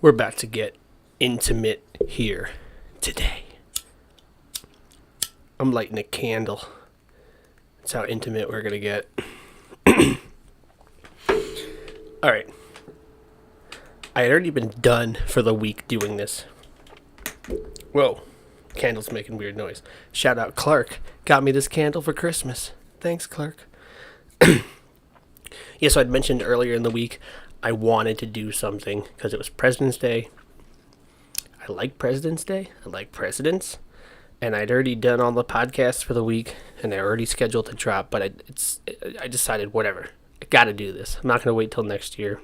We're about to get intimate here today. I'm lighting a candle. That's how intimate we're going to get. Alright. I had already been done for the week doing this. Whoa. Candle's making weird noise. Shout out Clark. Got me this candle for Christmas. Thanks, Clark. Yeah, so I'd mentioned earlier in the week I wanted to do something because it was President's Day. I like President's Day. I like presidents. And I'd already done all the podcasts for the week, and they're already scheduled to drop, but I decided, whatever. I got to do this. I'm not going to wait till next year.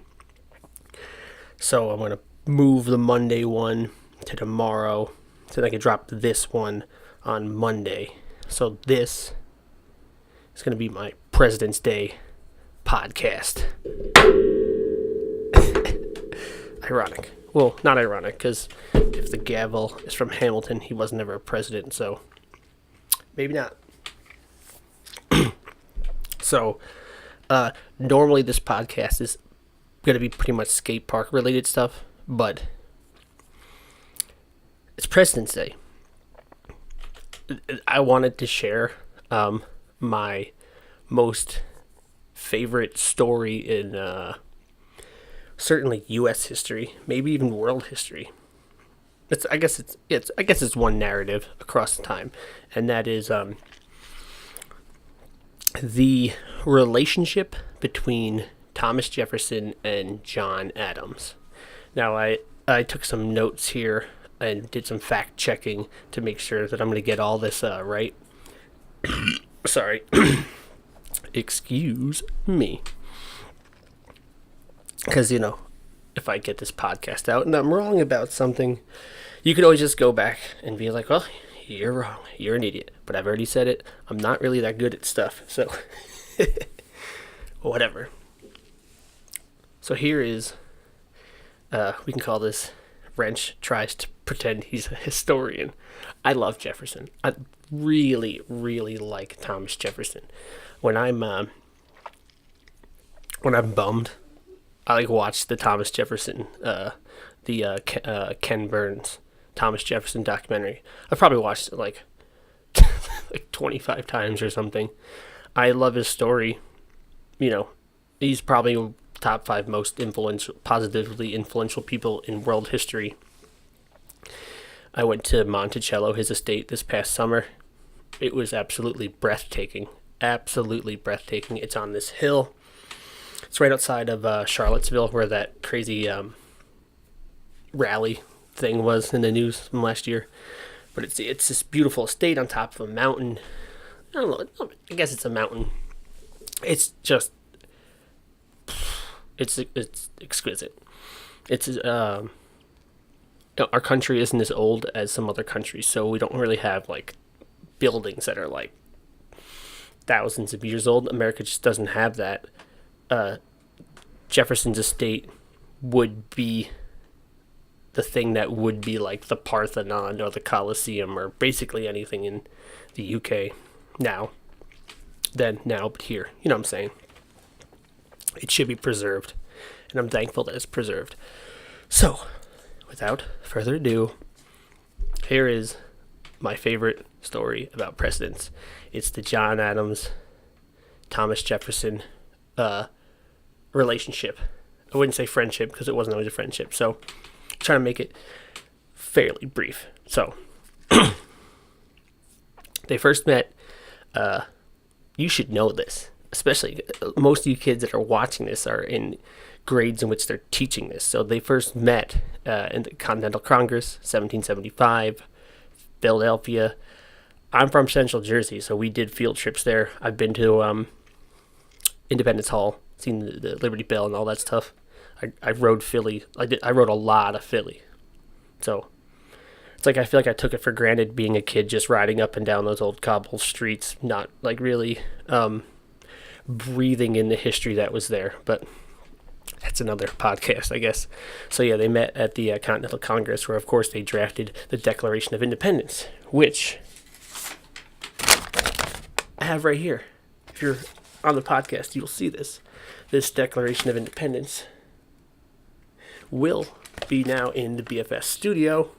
So I'm going to move the Monday one to tomorrow so that I can drop this one on Monday. So this is going to be my President's Day podcast. Ironic. Well, not ironic, because if the gavel is from Hamilton, he was never a president, so maybe not. So, normally this podcast is going to be pretty much skate park related stuff, but it's President's Day. I wanted to share my most favorite story in certainly U.S. history, maybe even world history. I guess it's one narrative across time, and that is the relationship between Thomas Jefferson and John Adams. Now, I took some notes here and did some fact checking to make sure that I'm going to get all this right. Sorry. Excuse me. Because, if I get this podcast out and I'm wrong about something, you can always just go back and be like, well, you're wrong. You're an idiot. But I've already said it. I'm not really that good at stuff. So, whatever. So here is, we can call this Wrench tries to pretend he's a historian. I love Jefferson. I really, really like Thomas Jefferson. When I'm bummed, I watch the Thomas Jefferson, Ken Burns Thomas Jefferson documentary. I've probably watched it like 25 times or something. I love his story. He's probably top 5 most positively influential people in world history. I went to Monticello, his estate, this past summer. It was absolutely breathtaking. Absolutely breathtaking. It's on this hill. It's right outside of Charlottesville, where that crazy rally thing was in the news from last year. But it's this beautiful estate on top of a mountain. I don't know. I guess it's a mountain. It's just, it's exquisite. It's our country isn't as old as some other countries, so we don't really have buildings that are thousands of years old. America just doesn't have that. Jefferson's estate would be the thing that would be the Parthenon or the Colosseum or basically anything in the UK now, but here. You know what I'm saying? It should be preserved, and I'm thankful that it's preserved. So, without further ado, here is my favorite story about presidents. It's the John Adams, Thomas Jefferson relationship. I wouldn't say friendship because it wasn't always a friendship. So, I'm trying to make it fairly brief. So, they first met. You should know this, especially most of you kids that are watching this are in grades in which they're teaching this. So, they first met in the Continental Congress, 1775, Philadelphia. I'm from Central Jersey, so we did field trips there. I've been to Independence Hall, seen the Liberty Bell and all that stuff. I rode Philly. I rode a lot of Philly. So it's I feel like I took it for granted being a kid just riding up and down those old cobble streets, not really breathing in the history that was there. But that's another podcast, I guess. So yeah, they met at the Continental Congress, where of course they drafted the Declaration of Independence, which I have right here. If you're on the podcast, you'll see this Declaration of Independence will be now in the BFS studio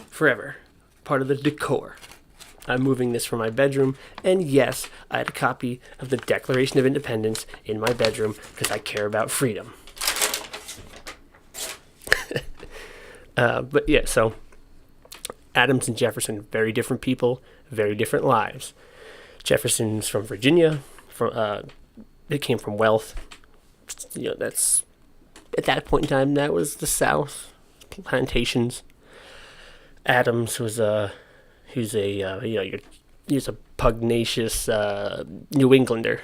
forever. Part of the decor. I'm moving this from my bedroom, and yes, I had a copy of the Declaration of Independence in my bedroom because I care about freedom. But yeah, so Adams and Jefferson, very different people, very different lives. Jefferson's from Virginia. They came from wealth. That's at that point in time, that was the South, plantations. Adams was he was a pugnacious New Englander.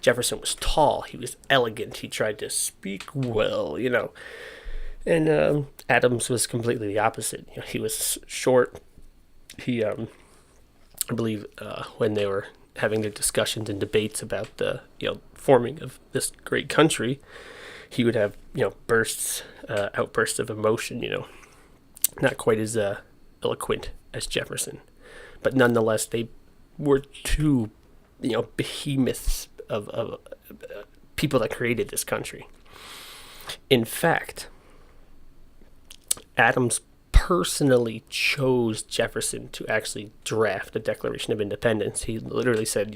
Jefferson was tall. He was elegant. He tried to speak well. And Adams was completely the opposite. He was short. He, I believe, when they were having their discussions and debates about the forming of this great country, he would have outbursts of emotion. Not quite as eloquent as Jefferson, but nonetheless they were two behemoths of people that created this country. In fact, Adams personally chose Jefferson to actually draft the Declaration of Independence. He literally said,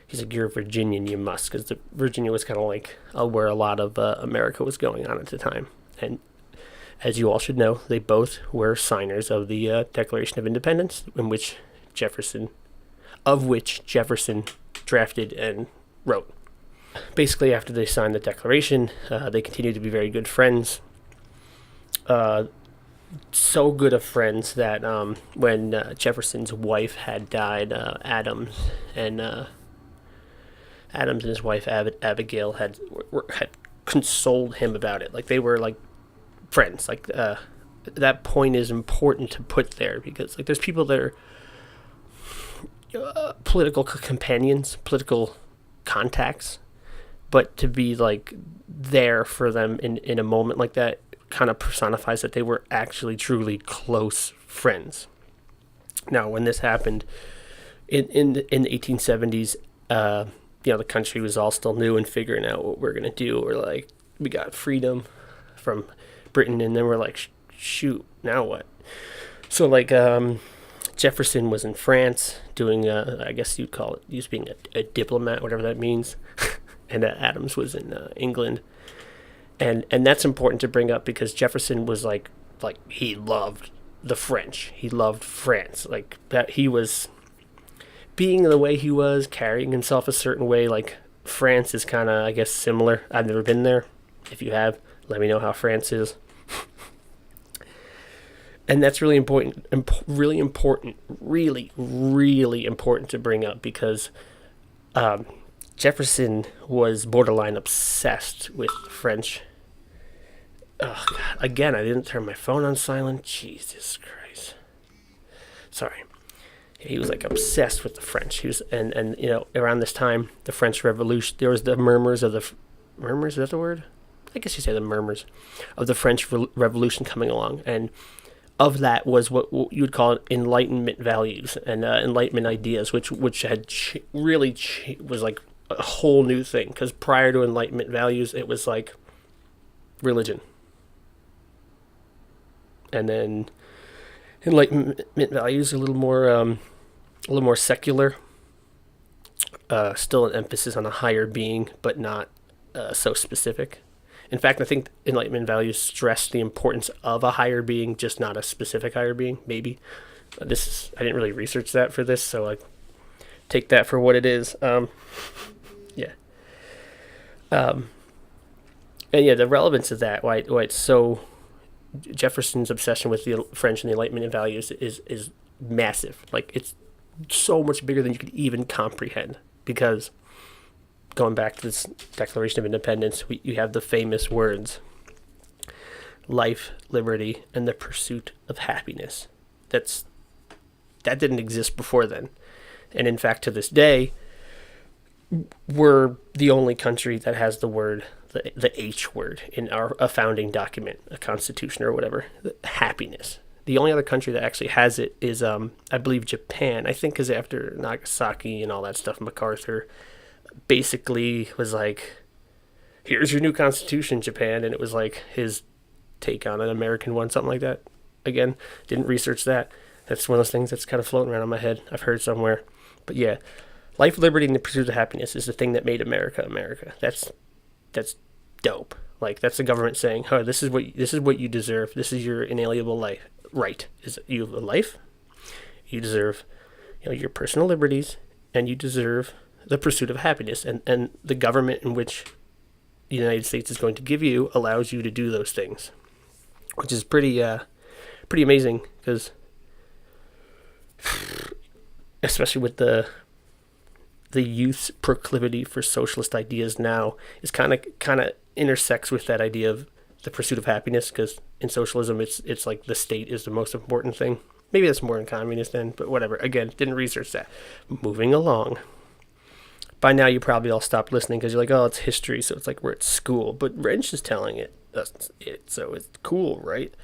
he's like, "You're a Virginian, you must," because Virginia was kind of like where a lot of America was going on at the time. And as you all should know, they both were signers of the Declaration of Independence, which Jefferson drafted and wrote. Basically, after they signed the Declaration, they continued to be very good friends. So good of friends that when Jefferson's wife had died, Adams and his wife Abigail had consoled him about it. Like, they were like friends. Like, that point is important to put there, because there's people that are political companions, political contacts, but to be there for them in a moment like that kind of personifies that they were actually truly close friends. Now, when this happened in the 1870s, the country was all still new and figuring out what we're gonna do. We're we got freedom from Britain, and then we're shoot, now what? So Jefferson was in France doing, I guess you'd call it, he was being a diplomat, whatever that means, and Adams was in England. And that's important to bring up, because Jefferson was he loved the French. He loved France. That he was being the way he was, carrying himself a certain way. France is kind of, I guess, similar. I've never been there. If you have, let me know how France is. And that's really important, really important to bring up, because Jefferson was borderline obsessed with French. Oh, God. Again, I didn't turn my phone on silent. Jesus Christ. Sorry. He was obsessed with the French. He was, and around this time, the French Revolution, there was the murmurs of the murmurs. Is that the word? I guess you say the murmurs of the French Revolution coming along, and of that was what you would call Enlightenment values and Enlightenment ideas, which had really was a whole new thing. Because prior to Enlightenment values, it was religion, and then Enlightenment values a little more secular. Still an emphasis on a higher being, but not so specific. In fact, I think Enlightenment values stress the importance of a higher being, just not a specific higher being. Maybe I didn't really research that for this, so I take that for what it is. Yeah. And yeah, the relevance of that, why it's so, Jefferson's obsession with the French and the Enlightenment values is massive. It's so much bigger than you could even comprehend, because going back to this Declaration of Independence, you have the famous words, life, liberty, and the pursuit of happiness. That didn't exist before then. And in fact, to this day, we're the only country that has the word, the H word, in a founding document, a constitution or whatever, happiness. The only other country that actually has it is, I believe, Japan. I think because after Nagasaki and all that stuff, MacArthur basically was here's your new constitution, Japan. And it was like his take on an American one, something like that. Again, didn't research that. That's one of those things that's kind of floating around in my head. I've heard somewhere. But yeah, life, liberty, and the pursuit of happiness is the thing that made America America. That's dope. Like, that's the government saying, "Oh, this is what you deserve. This is your inalienable life right. Is you have a life. You deserve, your personal liberties, and you deserve the pursuit of happiness. And the government in which the United States is going to give you allows you to do those things," which is pretty amazing, because especially with the youth's proclivity for socialist ideas now, is kind of intersects with that idea of the pursuit of happiness, because in socialism it's like the state is the most important thing. Maybe that's more in communist then, but whatever. Again, didn't research that. Moving along. By now you probably all stopped listening because you're like, oh, it's history, so it's like we're at school. But Wrench is telling it. That's it, so it's cool, right?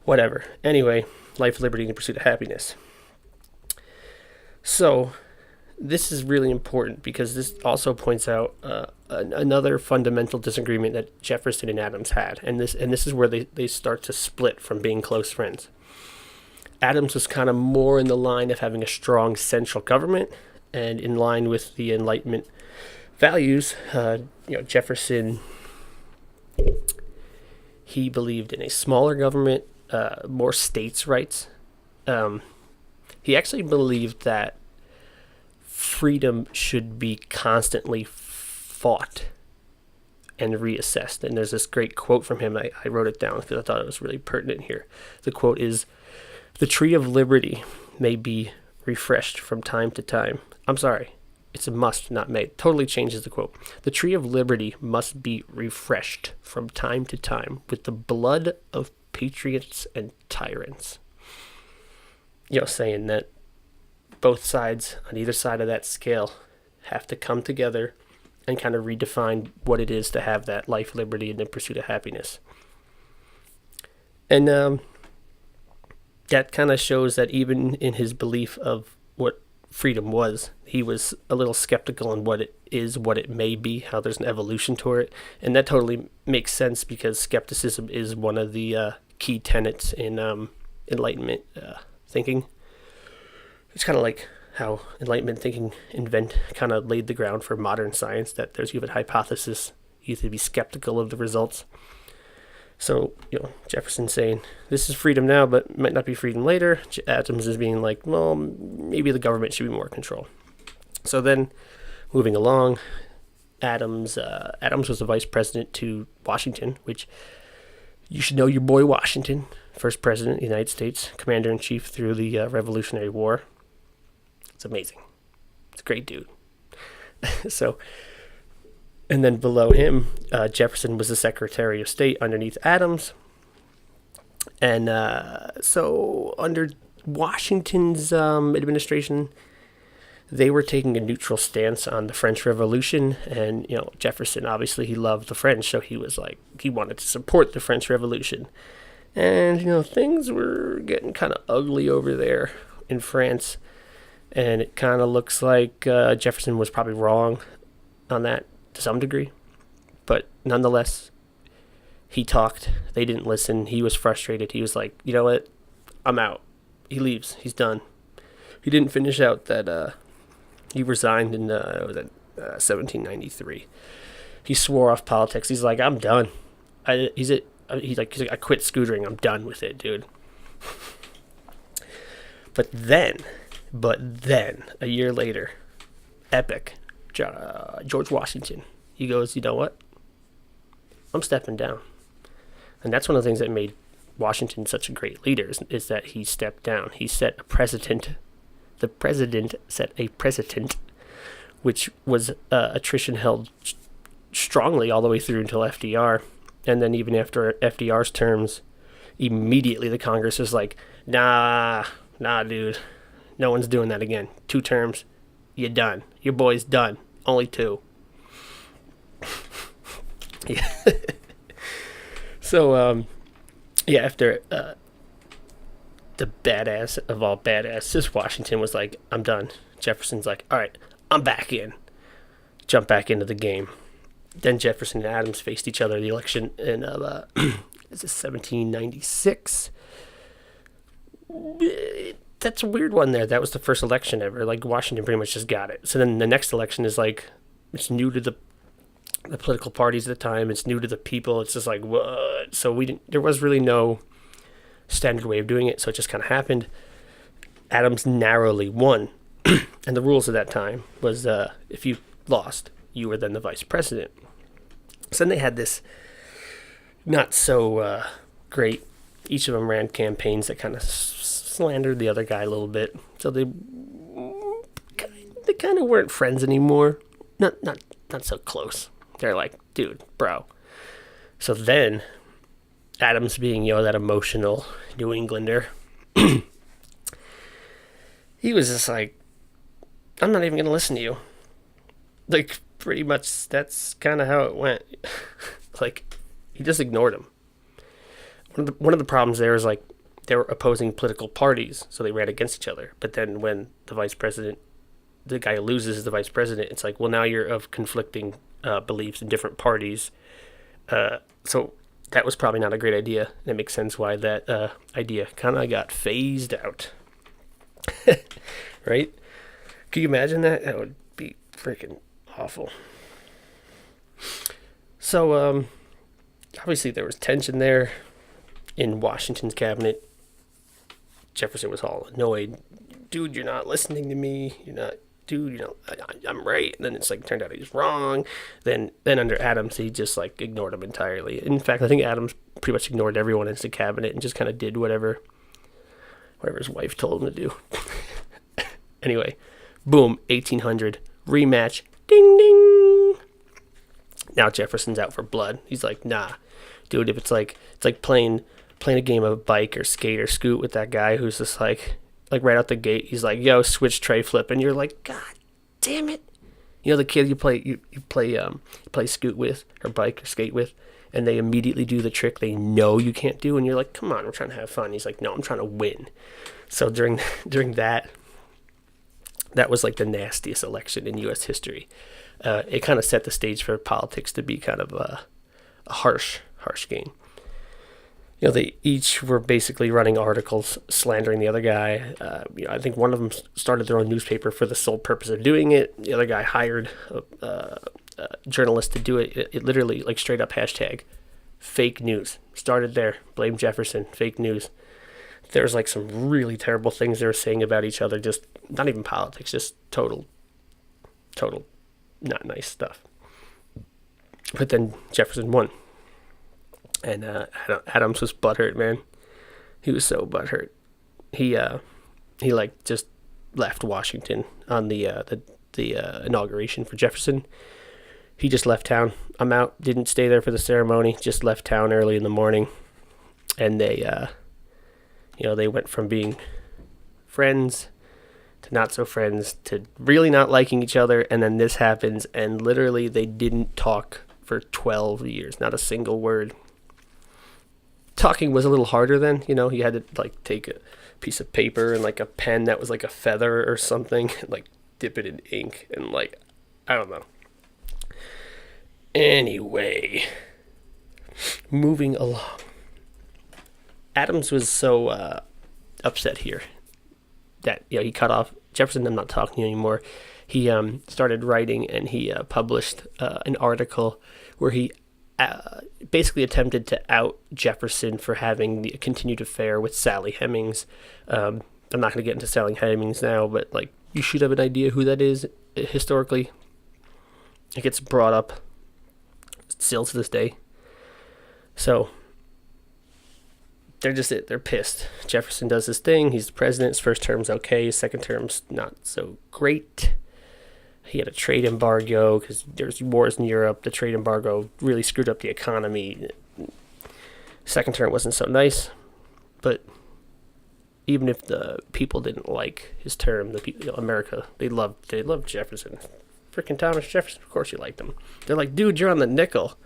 Whatever. Anyway, life, liberty, and the pursuit of happiness. So this is really important because this also points out another fundamental disagreement that Jefferson and Adams had, and this is where they start to split from being close friends. Adams was kind of more in the line of having a strong central government, and in line with the Enlightenment values. Jefferson, he believed in a smaller government, more states' rights. He actually believed that freedom should be constantly fought and reassessed. And there's this great quote from him. I wrote it down because I thought it was really pertinent here. The quote is, "The tree of liberty may be refreshed from time to time." I'm sorry, it's a must, not made. Totally changes the quote. "The tree of liberty must be refreshed from time to time with the blood of patriots and tyrants." Saying that both sides on either side of that scale have to come together and kind of redefine what it is to have that life, liberty, and the pursuit of happiness. And that kind of shows that even in his belief of what freedom was, he was a little skeptical on what it is, what it may be, how there's an evolution to it. And that totally makes sense because skepticism is one of the key tenets in Enlightenment thinking. It's kind of like how Enlightenment thinking kind of laid the ground for modern science, that there's even a hypothesis, you have to be skeptical of the results. So, Jefferson saying, this is freedom now, but it might not be freedom later. Adams is being like, well, maybe the government should be more control. So then, moving along, Adams was the vice president to Washington, which you should know your boy Washington, first president of the United States, commander-in-chief through the Revolutionary War. It's amazing. It's a great dude. And then below him, Jefferson was the Secretary of State underneath Adams. And so under Washington's administration, they were taking a neutral stance on the French Revolution. And, Jefferson, obviously, he loved the French, so he was like, he wanted to support the French Revolution. And, things were getting kind of ugly over there in France. And it kind of looks like Jefferson was probably wrong on that to some degree. But nonetheless, he talked. They didn't listen. He was frustrated. He was like, you know what? I'm out. He leaves. He's done. He didn't finish out that he resigned in 1793. He swore off politics. He's like, I'm done. He's like, I quit scootering. I'm done with it, dude. But then, a year later, epic, George Washington, he goes, you know what? I'm stepping down. And that's one of the things that made Washington such a great leader, is that he stepped down. He set a precedent. The president set a precedent, which was attrition held strongly all the way through until FDR. And then even after FDR's terms, immediately the Congress was like, nah, dude. No one's doing that again. 2 terms, you're done. Your boy's done. Only 2. Yeah. So, after the badass of all badasses, Washington was like, I'm done. Jefferson's like, all right, I'm back in. Jump back into the game. Then Jefferson and Adams faced each other in the election in is it 1796. That's a weird one there. That was the first election ever. Like, Washington pretty much just got it. So then the next election is like, it's new to the political parties at the time. It's new to the people. It's just like, what? So there was really no standard way of doing it. So it just kind of happened. Adams narrowly won. And the rules at that time was if you lost, you were then the vice president. So then they had this not so great. Each of them ran campaigns that kind of slandered the other guy a little bit. So they kind of weren't friends anymore. Not so close. They're like, dude, bro. So then Adams, being that emotional New Englander, he was just like, I'm not even gonna listen to you. Like, pretty much that's kind of how it went. Like, he just ignored him. One of the problems there is, like, they were opposing political parties, so they ran against each other. But then when the vice president, the guy who loses is the vice president, it's like, well, now you're of conflicting beliefs in different parties. So that was probably not a great idea. It makes sense why that idea kind of got phased out. Right? Can you imagine that? That would be freaking awful. So, obviously there was tension there in Washington's cabinet. Jefferson was all annoyed. Dude, you're not listening to me. I'm right. And then it's like, turned out he's wrong. Then under Adams, he just like ignored him entirely. In fact, I think Adams pretty much ignored everyone in the cabinet and just kind of did whatever his wife told him to do. Anyway, boom, 1800, rematch, ding, ding. Now Jefferson's out for blood. He's like, nah, dude, if it's like playing a game of bike or skate or scoot with that guy who's just like right out the gate, he's like, yo, switch tray flip, and you're like, god damn it. The kid you play scoot with or bike or skate with, and they immediately do the trick they know you can't do, and you're like, come on, we're trying to have fun. He's like, no, I'm trying to win. So during that was like the nastiest election in U.S. history. It kind of set the stage for politics to be kind of a harsh game. They each were basically running articles slandering the other guy. I think one of them started their own newspaper for the sole purpose of doing it. The other guy hired a journalist to do it. It literally, like, straight up hashtag fake news. Started there. Blame Jefferson. Fake news. There's like some really terrible things they were saying about each other. Just not even politics. Just total not nice stuff. But then Jefferson won. And Adams was butthurt, man. He was so butthurt. He like just left Washington on the inauguration for Jefferson. He just left town. I'm out. Didn't stay there for the ceremony. Just left town early in the morning. And they went from being friends to not so friends to really not liking each other. And then this happens, and literally they didn't talk for 12 years. Not a single word. Talking was a little harder then, you had to like take a piece of paper and like a pen that was like a feather or something, and like dip it in ink and like, I don't know. Anyway, moving along. Adams was so upset here that he cut off Jefferson. I'm not talking to you anymore. He started writing, and he published an article where he basically attempted to out Jefferson for having the continued affair with Sally Hemings. I'm not going to get into Sally Hemings now, but like, you should have an idea who that is historically. It gets brought up still to this day. So they're pissed. Jefferson does his thing. He's the president. His first term's okay. His second term's not so great. He had a trade embargo because there's wars in Europe. The trade embargo really screwed up the economy. Second term wasn't so nice, but even if the people didn't like his term, the people, America, they loved Jefferson. Freaking Thomas Jefferson, of course you liked him. They're like, dude, you're on the nickel.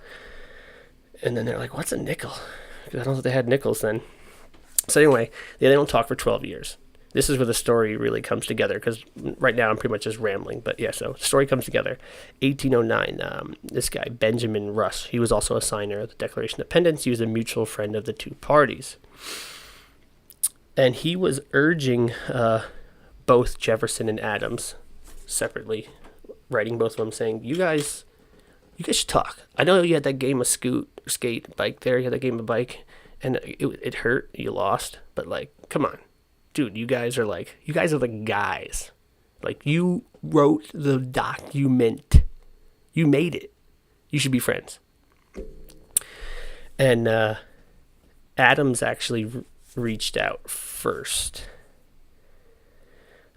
And then they're like, what's a nickel? Because I don't know if they had nickels then. So anyway, they don't talk for 12 years. This is where the story really comes together, because right now I'm pretty much just rambling. But yeah, so the story comes together. 1809, this guy, Benjamin Rush, he was also a signer of the Declaration of Independence. He was a mutual friend of the two parties. And he was urging both Jefferson and Adams separately, writing both of them, saying, you guys should talk. I know you had that game of skate, bike there. You had that game of bike, and it hurt. You lost. But, like, come on. Dude, you guys are the guys. Like, you wrote the document. You made it. You should be friends. And Adams actually reached out first.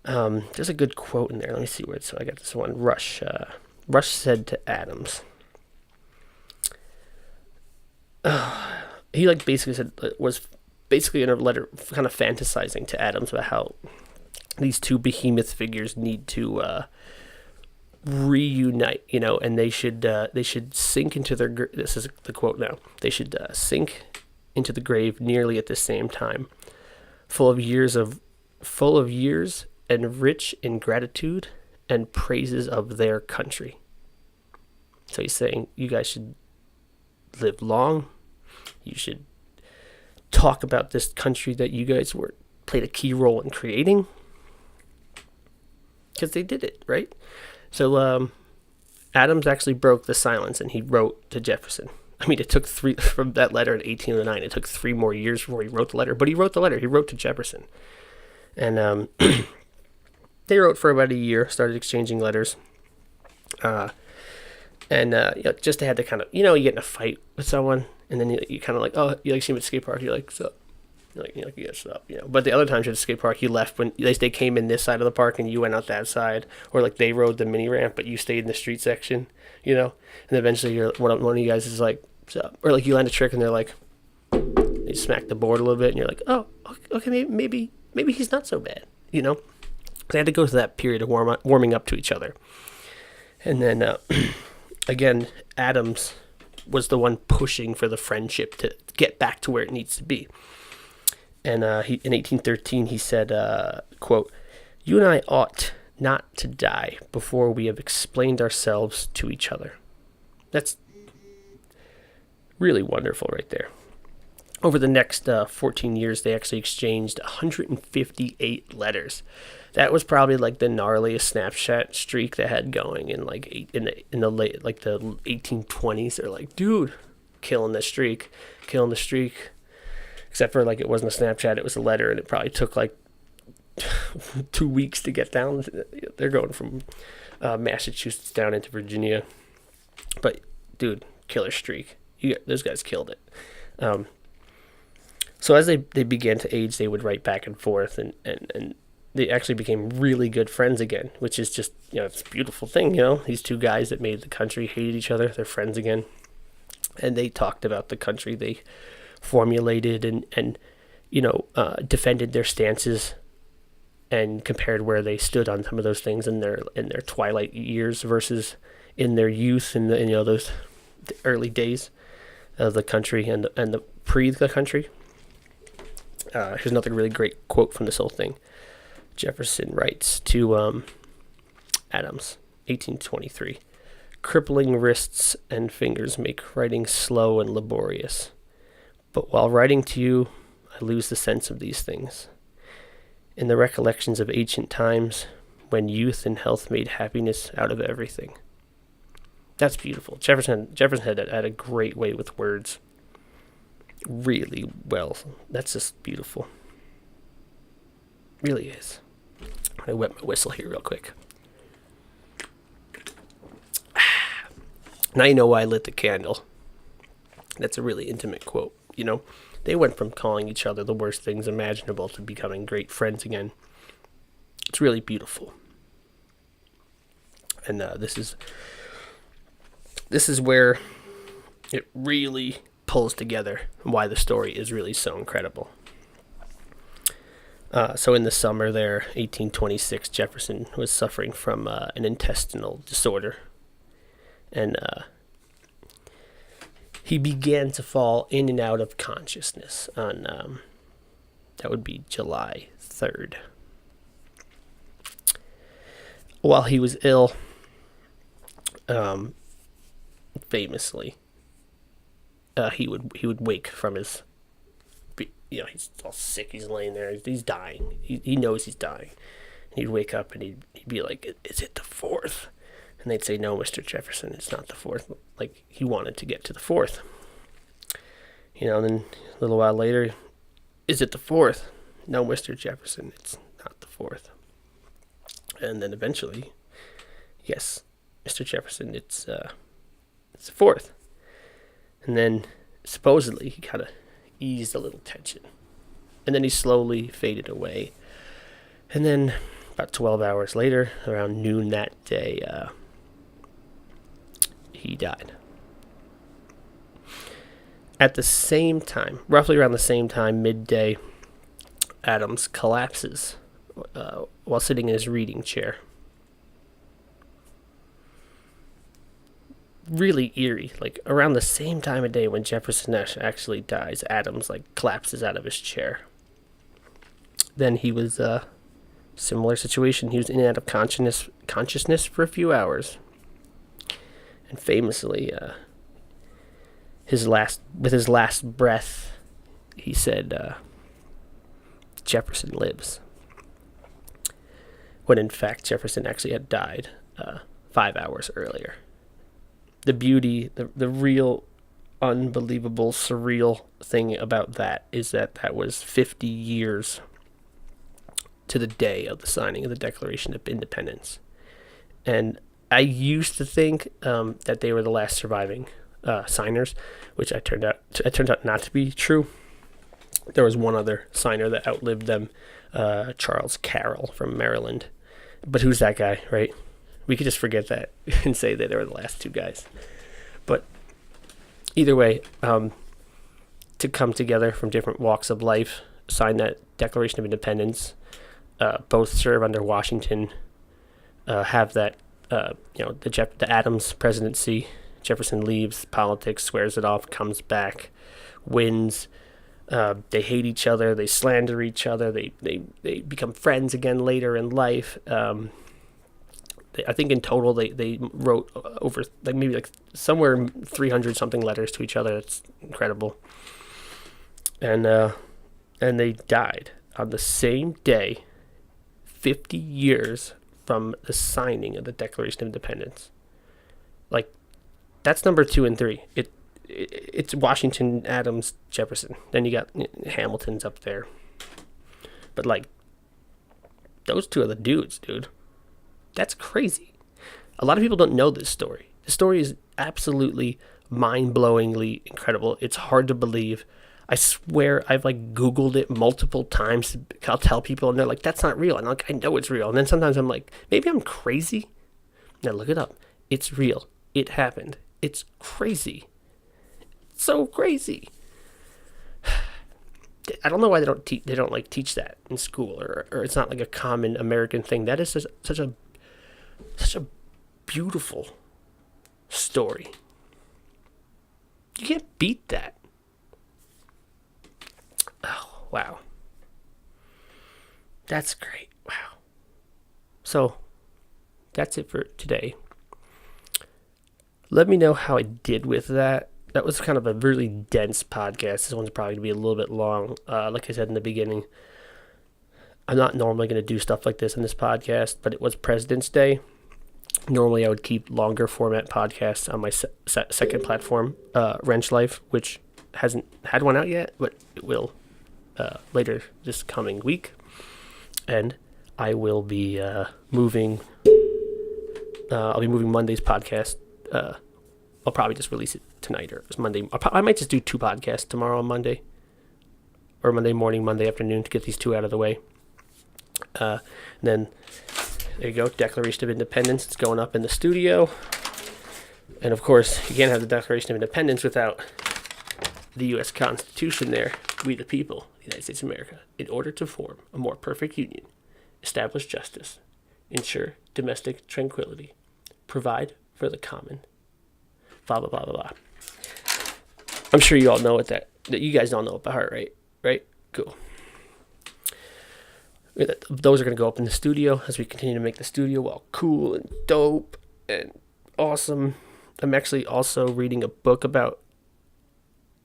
There's a good quote in there. Let me see where it's. So I got this one. Rush said to Adams. He basically said, was basically in a letter kind of fantasizing to Adams about how these two behemoth figures need to reunite, and they should sink into their. This is the quote now. They should sink into the grave nearly at the same time, full of years and rich in gratitude and praises of their country. So he's saying, you guys should live long. You should talk about this country that you guys played a key role in creating, because they did it, right? So Adams actually broke the silence, and he wrote to Jefferson. I mean, it took from that letter in 1809, it took 3 more years before he wrote the letter. But he wrote the letter. He wrote to Jefferson. And they wrote for about a year, started exchanging letters. Just they had to kind of, you get in a fight with someone, and then you kind of like, oh, you see him at the skate park, you're like, sup? You get stuff, But the other times at the skate park, you left when they came in this side of the park and you went out that side, or like they rode the mini ramp, but you stayed in the street section, And eventually, one of you guys is like, sup? Or like you land a trick and they're like, you smack the board a little bit, and you're like, oh, okay, maybe he's not so bad, They had to go through that period of warming up to each other, and then again, Adams was the one pushing for the friendship to get back to where it needs to be. And he, in 1813, he said, quote, you and I ought not to die before we have explained ourselves to each other. That's really wonderful right there. Over the next 14 years, they actually exchanged 158 letters. That was probably like the gnarliest Snapchat streak they had going in in the late the 1820s. They're like, dude, killing the streak. Except for it wasn't a Snapchat, it was a letter, and it probably took 2 weeks to get down. They're going from Massachusetts down into Virginia. But dude, killer streak. Those guys killed it. So as they began to age, they would write back and forth, and they actually became really good friends again, which is just, it's a beautiful thing, These two guys that made the country hated each other. They're friends again. And they talked about the country they formulated and defended their stances and compared where they stood on some of those things in their twilight years versus in their youth and those early days of the country and the pre the country. Here's another really great quote from this whole thing. Jefferson writes to Adams, 1823, crippling wrists and fingers make writing slow and laborious. But while writing to you, I lose the sense of these things. In the recollections of ancient times, when youth and health made happiness out of everything. That's beautiful. Jefferson had a great way with words. Really well. That's just beautiful. Really is. I wet my whistle here real quick. Now you know why I lit the candle. That's a really intimate quote. They went from calling each other the worst things imaginable to becoming great friends again. It's really beautiful. And this is where it really pulls together and why the story is really so incredible. So in the summer there, 1826, Jefferson was suffering from an intestinal disorder. And he began to fall in and out of consciousness on, that would be July 3rd, while he was ill, famously, he would wake from his, he's all sick. He's laying there. He's dying. He knows he's dying. And he'd wake up and he'd be like, "Is it the fourth?" And they'd say, "No, Mr. Jefferson, it's not the fourth." Like, he wanted to get to the fourth. And then a little while later, "Is it the fourth?" "No, Mr. Jefferson, it's not the fourth." And then eventually, "Yes, Mr. Jefferson, it's the fourth." And then supposedly he kind of eased a little tension. And then he slowly faded away. And then about 12 hours later, around noon that day, he died. At the same time, roughly around the same time, midday, Adams collapses while sitting in his reading chair. Really eerie. Like, around the same time of day when Jefferson actually dies, Adams collapses out of his chair. Then he was similar situation. He was in and out of consciousness for a few hours, and famously, with his last breath, he said, "Jefferson lives," when in fact Jefferson actually had died 5 hours earlier. The beauty, the real unbelievable, surreal thing about that is that was 50 years to the day of the signing of the Declaration of Independence. And I used to think that they were the last surviving signers, which it turned out not to be true. There was one other signer that outlived them, Charles Carroll from Maryland. But who's that guy, right? We could just forget that and say that they were the last two guys. But either way, to come together from different walks of life, sign that Declaration of Independence, both serve under Washington, have that, the Adams presidency. Jefferson leaves politics, swears it off, comes back, wins. They hate each other. They slander each other. They become friends again later in life. I think in total they wrote over maybe somewhere 300 something letters to each other. It's incredible. And they died on the same day, 50 years from the signing of the Declaration of Independence. That's number 2 and 3. It's Washington, Adams, Jefferson. Then you got Hamilton's up there. But those two are the dudes, dude. That's crazy. A lot of people don't know this story. The story is absolutely mind-blowingly incredible. It's hard to believe. I swear I've Googled it multiple times. I'll tell people and they're like, "That's not real." And I know it's real. And then sometimes I'm like, maybe I'm crazy. Now look it up. It's real. It happened. It's crazy. It's so crazy. I don't know why they don't teach that in school, or it's not a common American thing. That is such a beautiful story. You can't beat that. Oh, wow. That's great. Wow. So, that's it for today. Let me know how I did with that. That was kind of a really dense podcast. This one's probably going to be a little bit long. Like I said in the beginning, I'm not normally going to do stuff like this in this podcast, but it was President's Day. Normally, I would keep longer format podcasts on my second platform, Wrench Life, which hasn't had one out yet, but it will later this coming week. And I will be moving. I'll be moving Monday's podcast. I'll probably just release it tonight, or it was Monday. I might just do 2 podcasts tomorrow on Monday, or Monday morning, Monday afternoon, to get these 2 out of the way. And then there you go, Declaration of Independence. It's going up in the studio. And of course, you can't have the Declaration of Independence without the U.S. Constitution there. We the people, the United States of America, in order to form a more perfect union, establish justice, ensure domestic tranquility, provide for the common, blah, blah, blah, blah, blah. I'm sure you all know that you guys all know it by heart, right? Right? Cool. those are going to go up in the studio as we continue to make the studio all cool and dope and awesome. I'm actually also reading a book about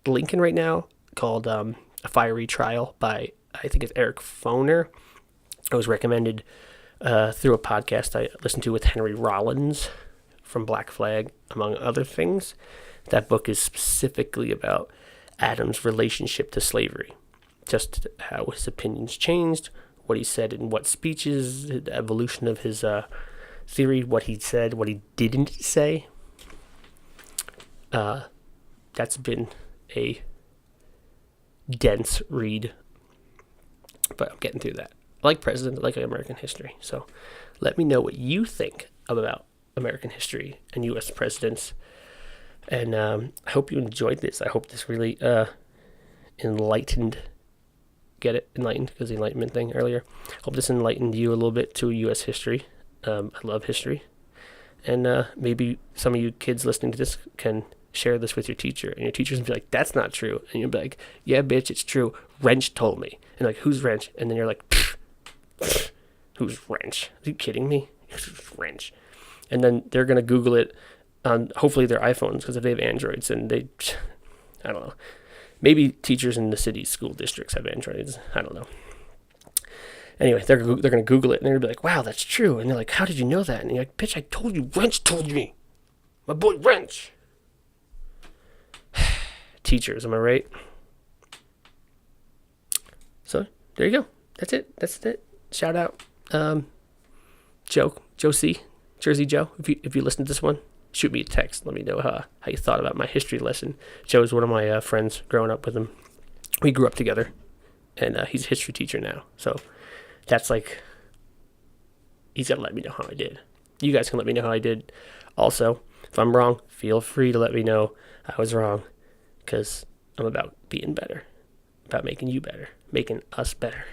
Lincoln right now called A Fiery Trial by, I think it's Eric Foner. It was recommended through a podcast I listened to with Henry Rollins from Black Flag, among other things. That book is specifically about Adams' relationship to slavery, just how his opinions changed, what he said in what speeches, the evolution of his theory, what he said, what he didn't say. That's been a dense read, but I'm getting through that. I like presidents, I like American history, so let me know what you think about American history and U.S. presidents, and I hope you enjoyed this. I hope this really enlightened, get it? Enlightened, because the Enlightenment thing earlier. Hope this enlightened you a little bit to U.S. history. I love history, and maybe some of you kids listening to this can share this with your teacher, and your teacher's gonna be like, that's not true, and you'll be like, yeah bitch, it's true, Wrench told me. And like, who's Wrench? And then you're like, who's Wrench? Are you kidding me? Who's Wrench? And then they're gonna Google it on hopefully their iPhones, because if they have Androids, and they, I don't know, maybe teachers in the city school districts have Androids, I don't know. Anyway, they're gonna Google it, and they're gonna be like, wow, that's true. And they're like, how did you know that? And you're like, bitch, I told you, Wrench told me, my boy Wrench. Teachers, am I right? So there you go. That's it. Shout out, Joe C, Jersey Joe. If you listen to this one, shoot me a text. Let me know how you thought about my history lesson. Joe is one of my friends growing up with him. We grew up together, and he's a history teacher now. So that's like, he's gonna let me know how I did. You guys can let me know how I did. Also, if I'm wrong, feel free to let me know I was wrong. Because I'm about being better, about making you better, making us better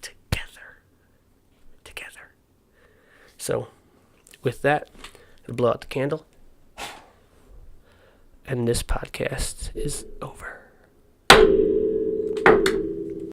together. So with that, I'll blow out the candle, and this podcast is over.